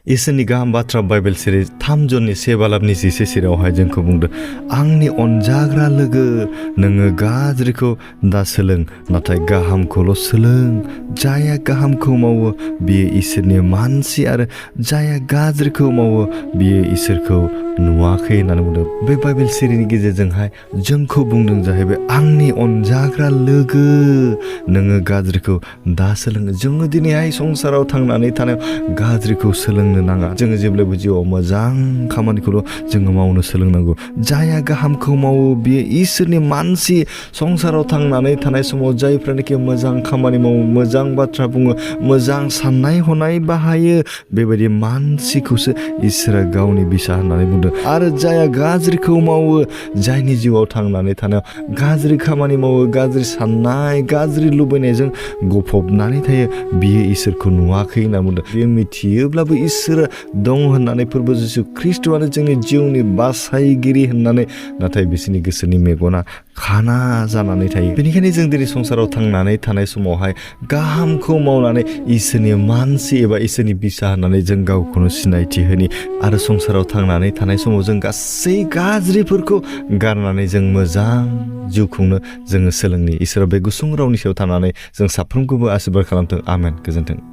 इसोरनि गाहाम बाथ्रा बाइबेल सिरिज 3 जननि 1 बालाबनि 11 सिरियावहाय जोंखौ बुंदों आंनि अनजाग्रा लोगो नोङो गाज्रिखौ दा सोलों नाथाय गाहामखौल' सोलों जाया गाहामखौ मावो बियो इसोरनि मानसि आरो जाया गाज्रिखौ मावो बियो इसोरखौ नुवाखै होननानै बुंदों बे बाइबेल सिरिनि गेजेरजोंहाय जोंखौ बुंदों जाहैबाय आंनि अनजाग्रा लोगो नोङो गाज्रिखौ दा सोलों जोङो दिनैहाय संसाराव थांनानै थानायाव गाज्रिखौ सोलोंनो नाङा जोङो जेब्लाबो जिउआव मोजां खामानिखौल' जोङो मावनो सोलोंनांगौ जाया गाहामखौ मावो बियो इसोरनि मानसि संसाराव थांनानै थानाय समाव जायफ्रानोखि मोजां खामानि मावो मोजां बाथ्रा बुङो मोजां साननाय हनाय बाहायो बेबायदि मानसिखौसो इसोरा गावनि बिसा होननानै बुंदों आरो जाया गाज्रिखौ मावो जायनि जिउआव थांनानै थानायाव गाज्रि खामानि मावो गाज्रि साननाय गाज्रि लुबैनायजों गफबनानै थायो बियो इसोरखौ नुवाखै होनना बुंदों बियो मिथियोब्लाबो इसोर दं होननानै प्रभु जिसु ख्रिस्ट'आनो जोंनि जिउनि बासायगिरि होननानै नाथाय बिसोरनि गोसोनि मेगना खाना जानानै थायो बेनिखायनो जों दिनै संसाराव थांनानै थानाय समावहाय गाहामखौ मावनानै इसोरनि मानसि एबा इसोरनि बिसा होननानै जों गावखौनो सिनायथि होनि आरो संसाराव थांनानै थानाय समाव जों गासै गाज्रिफोरखौ गारनानै जों मोजां जिउ खुंनो जोङो सोलोंनि इसोरा बे गुसुं रावनि सायाव थानानै जों साफ्रोमखौबो आशीर्बाद खालामथों आमेन गोजोन्थों